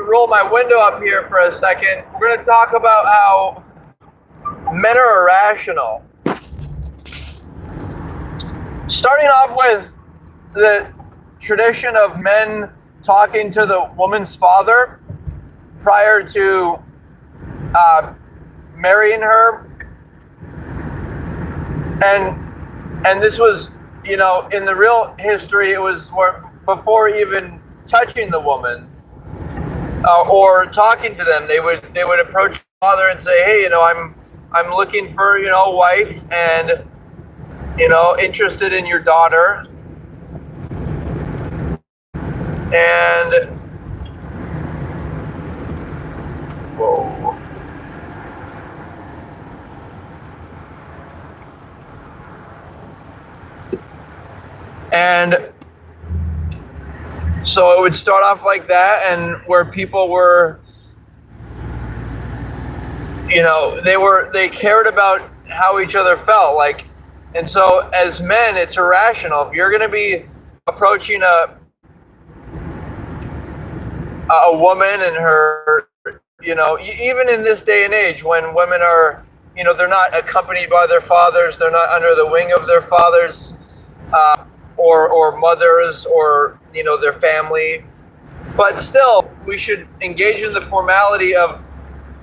roll my window up here for a second. We're going to talk about how men are irrational. Starting off with the tradition of men talking to the woman's father prior to marrying her, and this was, in the real history, it was before even touching the woman or talking to them. They would approach the father and say, "Hey, I'm looking for a wife, and interested in your daughter." And whoa. And so it would start off like that, and where people were, they cared about how each other felt, like, and so as men, it's irrational. If you're going to be approaching a woman and her, even in this day and age when women are, they're not accompanied by their fathers, they're not under the wing of their fathers, or mothers, or their family, but still we should engage in the formality of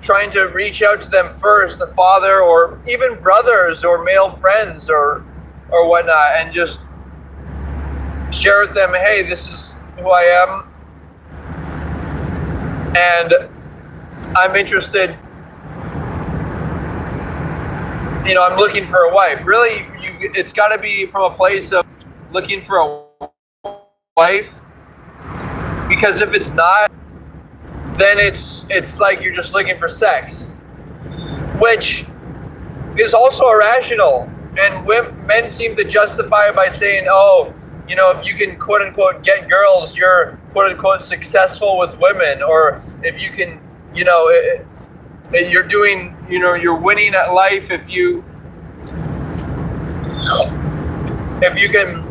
trying to reach out to them first, the father, or even brothers or male friends or whatnot, and just share with them, "Hey, this is who I am, and I'm interested, I'm looking for a wife." Really, it's got to be from a place of looking for a wife, because if it's not, then it's like you're just looking for sex, which is also irrational. And men seem to justify it by saying, "Oh, if you can quote unquote get girls, you're quote unquote successful with women," or if you can, you're doing, you're winning at life if you can,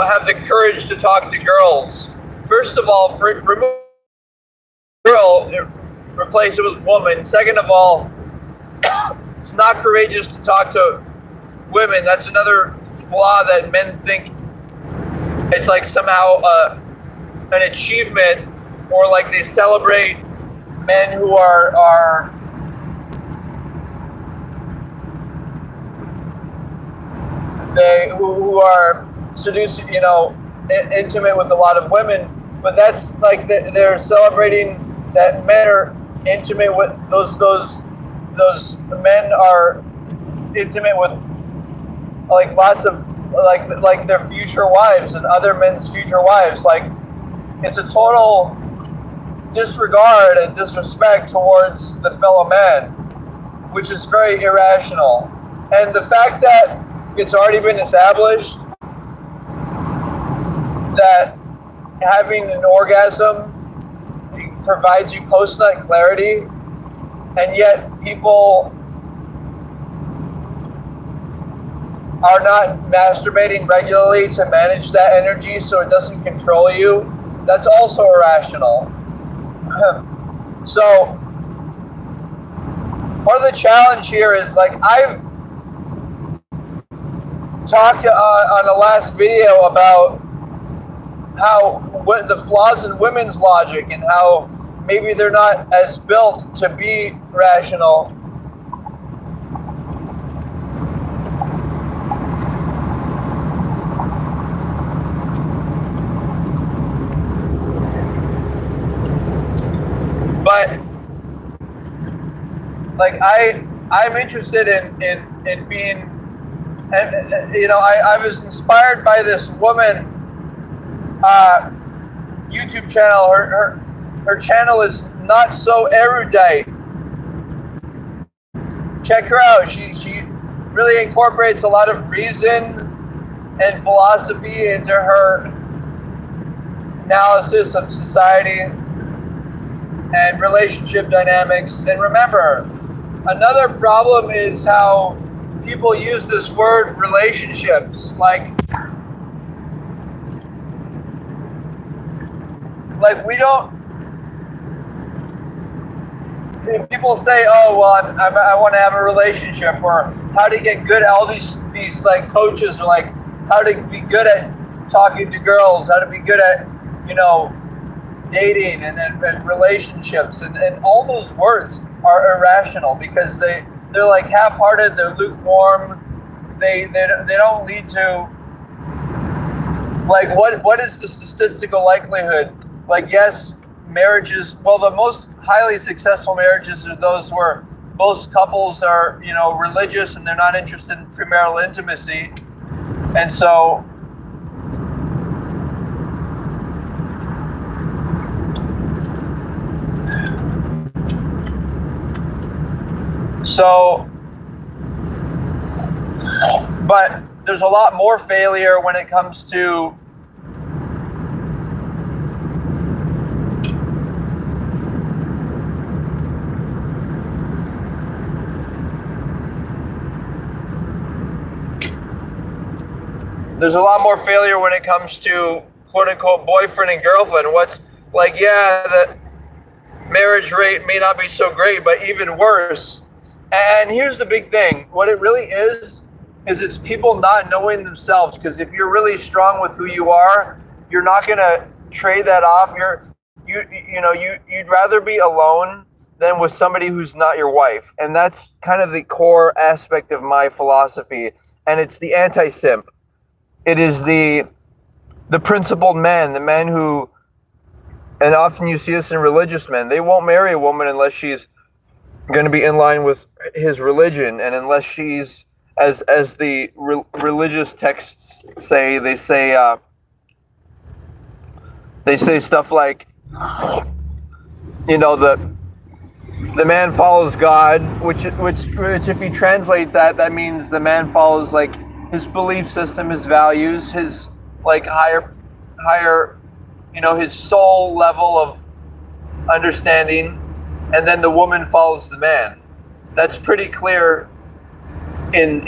have the courage to talk to girls. First of all, remove girl, replace it with woman. Second of all, it's not courageous to talk to women. That's another flaw that men think it's like somehow an achievement, or like they celebrate men who are who are seducing, intimate with a lot of women. But that's like they're celebrating that men are intimate with those men are intimate with like lots of like their future wives and other men's future wives. Like, it's a total disregard and disrespect towards the fellow man, which is very irrational. And the fact that it's already been established that having an orgasm provides you post-nut clarity, and yet people are not masturbating regularly to manage that energy so it doesn't control you, that's also irrational. So part of the challenge here is, like, I've talked on the last video about what the flaws in women's logic, and how maybe they're not as built to be rational. But like I'm interested in being, and I was inspired by this woman YouTube channel. Her channel is Not So Erudite. Check her out. She really incorporates a lot of reason and philosophy into her analysis of society and relationship dynamics. And remember, another problem is how people use this word relationships. Like we don't people say, oh, well, I want to have a relationship, or how to get good at all these like coaches, or like how to be good at talking to girls, how to be good at, dating and relationships, and all those words are irrational because they're like half-hearted, they're lukewarm, they don't lead to, like, what is the statistical likelihood? Like, yes, marriages, well, the most highly successful marriages are those where both couples are, religious and they're not interested in premarital intimacy. And so but there's a lot more failure when it comes to quote unquote boyfriend and girlfriend. What's like, yeah, the marriage rate may not be so great, but even worse. And here's the big thing. What it really is it's people not knowing themselves. Because if you're really strong with who you are, you're not going to trade that off. You'd rather be alone than with somebody who's not your wife. And that's kind of the core aspect of my philosophy. And it's the anti-simp. It is the principled man, the man who, and often you see this in religious men, they won't marry a woman unless she's going to be in line with his religion, and unless she's, as the religious texts say, they say stuff like, the man follows God, which if you translate that means the man follows like his belief system, his values, his like higher, his soul level of understanding, and then the woman follows the man. That's pretty clear in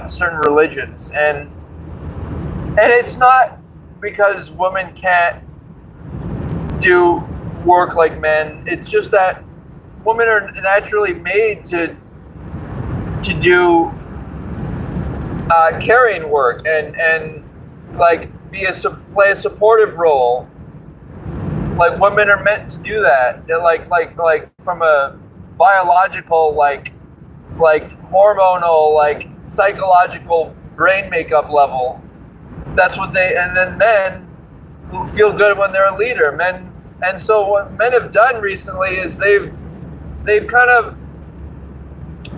certain religions, and it's not because women can't do work like men. It's just that women are naturally made to do carrying work and like play a supportive role. Like, women are meant to do that. They're like from a biological, like hormonal, like psychological brain makeup level. That's what and then men feel good when they're a leader. And so what men have done recently is they've kind of,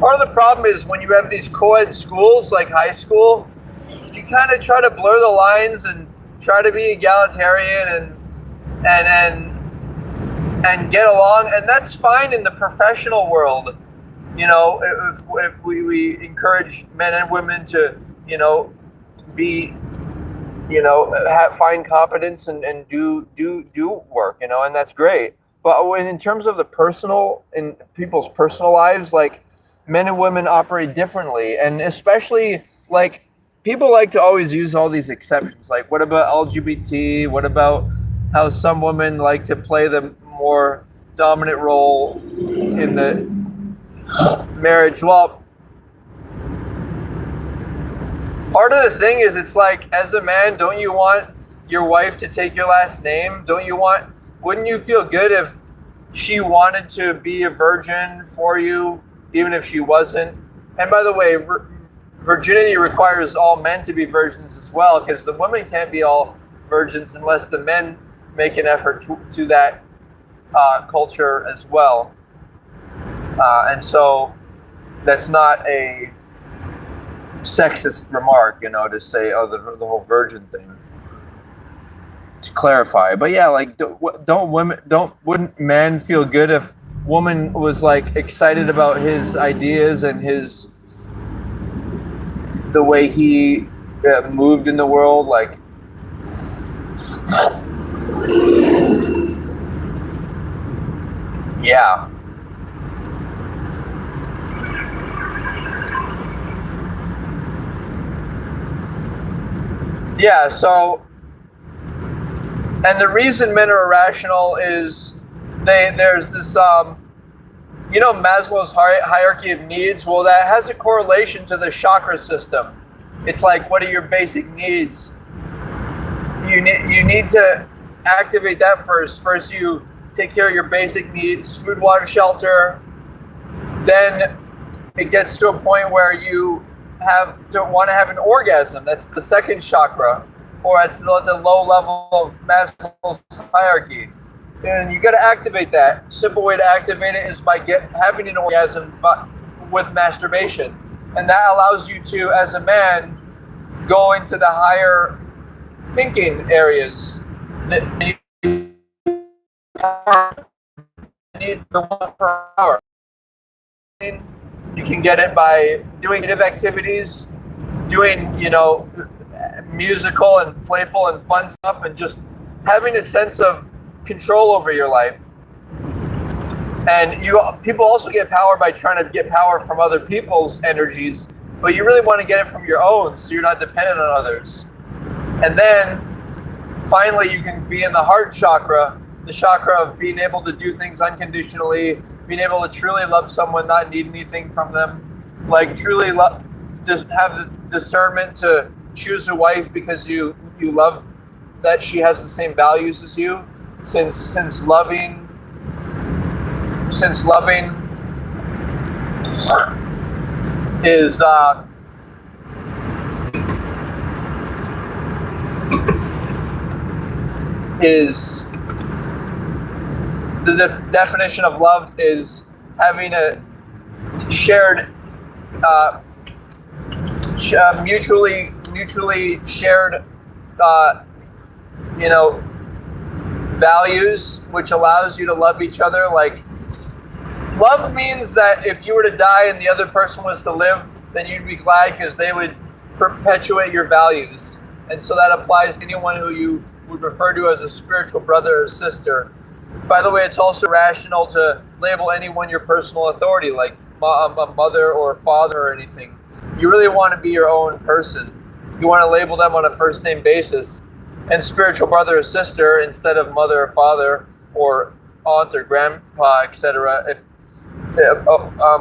part of the problem is when you have these co-ed schools like high school, you kind of try to blur the lines and try to be egalitarian and get along, and that's fine in the professional world. If we encourage men and women to, be, find competence and do work, and that's great. But in terms of in people's personal lives, like, men and women operate differently, and especially like people like to always use all these exceptions. Like, what about LGBT? What about how some women like to play the more dominant role in the marriage? Well, part of the thing is, it's like, as a man, don't you want your wife to take your last name? Wouldn't you feel good if she wanted to be a virgin for you, even if she wasn't? And by the way, virginity requires all men to be virgins as well, because the women can't be all virgins unless the men make an effort to that culture as well. And so that's not a sexist remark, to say, oh, the whole virgin thing, to clarify. But yeah, like, wouldn't men feel good if woman was like excited about his ideas and the way he moved in the world? Like, yeah. Yeah, so, and the reason men are irrational is there's this You know Maslow's hierarchy of needs? Well, that has a correlation to the chakra system. It's like, what are your basic needs? You need to activate that first. First, you take care of your basic needs: food, water, shelter. Then it gets to a point where you don't want to have an orgasm. That's the second chakra, or it's the low level of Maslow's hierarchy. And you got to activate that. Simple way to activate it is by having an orgasm with masturbation, and that allows you to, as a man, go into the higher thinking areas. You need the 1 per hour. You can get it by doing creative activities, doing musical and playful and fun stuff, and just having a sense of control over your life. And people also get power by trying to get power from other people's energies, but you really want to get it from your own, so you're not dependent on others. And then finally you can be in the heart chakra, the chakra of being able to do things unconditionally, being able to truly love someone, not need anything from them, like truly just have the discernment to choose a wife because you love that she has the same values as you. Since loving is the definition of love is having a shared mutually shared values, which allows you to love each other. Like, love means that if you were to die and the other person was to live, then you'd be glad because they would perpetuate your values. And so that applies to anyone who you would refer to as a spiritual brother or sister. By the way, it's also rational to label anyone your personal authority, like a mother or father or anything. You really want to be your own person. You want to label them on a first name basis. And spiritual brother or sister instead of mother or father or aunt or grandpa, etc.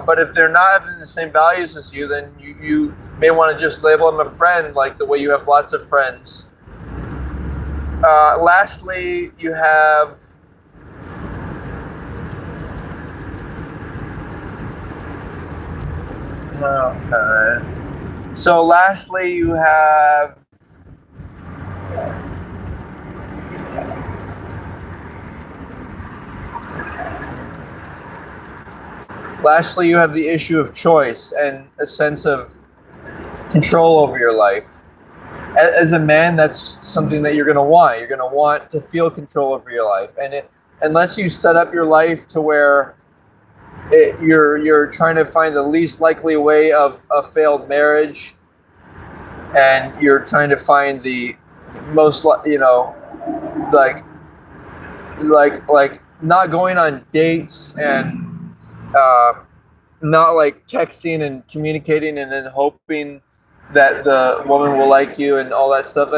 But if they're not having the same values as you, then you may want to just label them a friend, like the way you have lots of friends. Lastly, you have Lastly, you have the issue of choice and a sense of control over your life. As a man, that's something that you're going to want. You're going to want to feel control over your life. And unless you set up your life to where you're trying to find the least likely way of a failed marriage, and you're trying to find the most, like not going on dates and not like texting and communicating and then hoping that the woman will like you and all that stuff.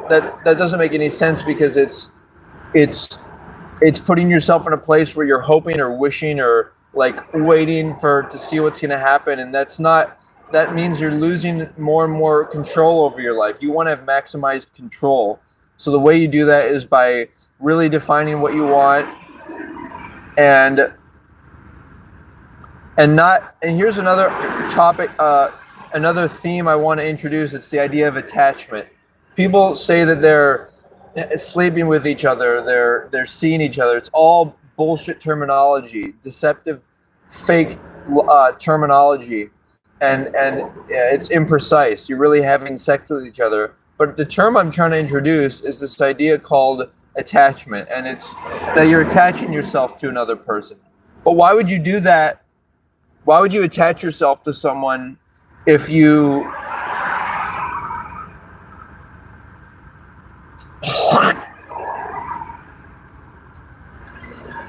That doesn't make any sense, because it's putting yourself in a place where you're hoping or wishing or like waiting to see what's going to happen, and that means you're losing more and more control over your life. You want to have maximized control. So the way you do that is by really defining what you want, and here's another topic, another theme I want to introduce. It's the idea of attachment. People say that they're sleeping with each other, they're seeing each other. It's all bullshit terminology, deceptive, fake terminology, and it's imprecise. You're really having sex with each other. But the term I'm trying to introduce is this idea called attachment, and it's that you're attaching yourself to another person. But why would you do that? Why would you attach yourself to someone if you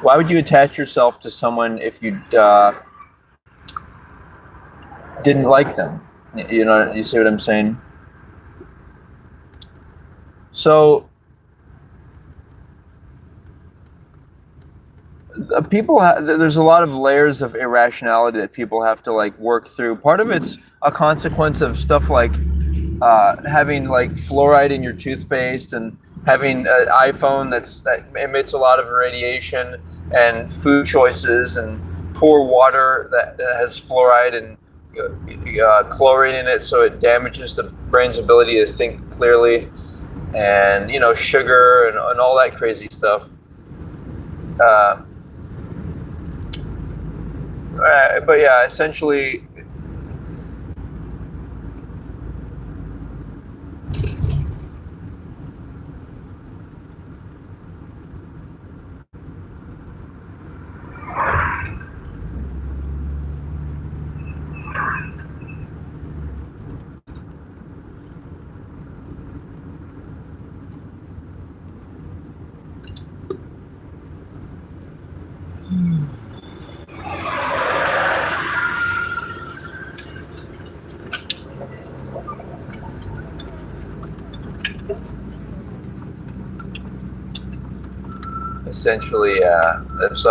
Why would you attach yourself to someone if you didn't like them? You see what I'm saying? So there's a lot of layers of irrationality that people have to like work through. Part of it's a consequence of stuff like having like fluoride in your toothpaste and having an iPhone that emits a lot of radiation, and food choices and poor water that has fluoride and chlorine in it, so it damages the brain's ability to think clearly, and sugar and all that crazy stuff. Uh, but yeah, essentially, that's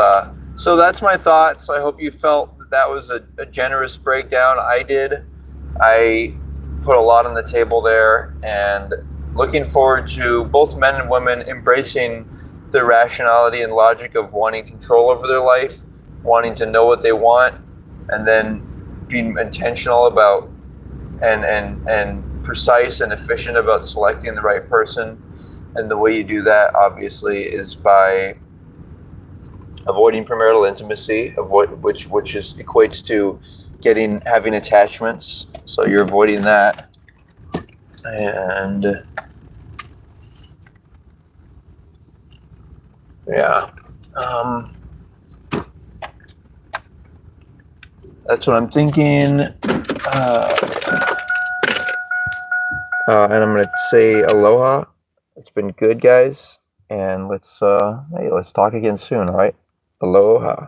so that's my thoughts. I hope you felt that was a generous breakdown. I did. I put a lot on the table there, and looking forward to both men and women embracing the rationality and logic of wanting control over their life, wanting to know what they want, and then being intentional about and precise and efficient about selecting the right person. And the way you do that, obviously, is by avoiding premarital intimacy, which equates to having attachments. So you're avoiding that, and yeah, that's what I'm thinking. And I'm gonna say aloha. It's been good, guys, and let's talk again soon. All right, aloha.